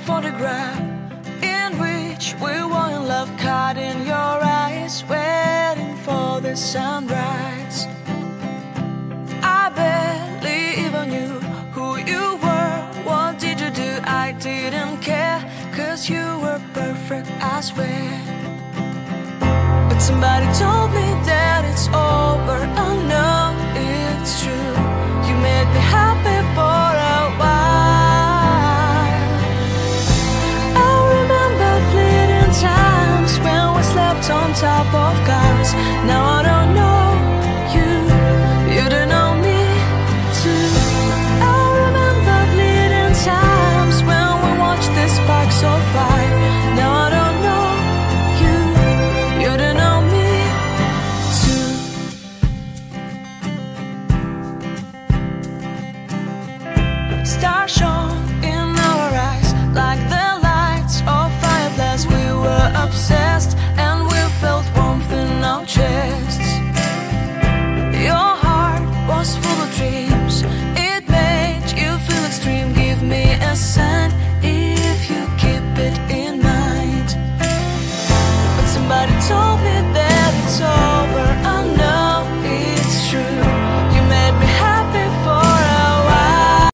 photograph in which we were in love, caught in your eyes, waiting for the sunrise. I barely even knew who you were. What did you do? I didn't care, 'cause you were perfect, I swear. But somebody told me that it's over. Oh no, it's true. You made me happy for a while. I remember fleeting times when we slept on top of cars. Now I don't know you, you don't know me too. I remember fleeting times when we watched the sparks of fire. Now I don't know you, you don't know me too. Stars shone in our eyes like the lights of fireplace. We were obsessed and we felt warmth in our chests. Your heart was full of dreams, it made you feel extreme. Give me a sign if you keep it in mind. But somebody told me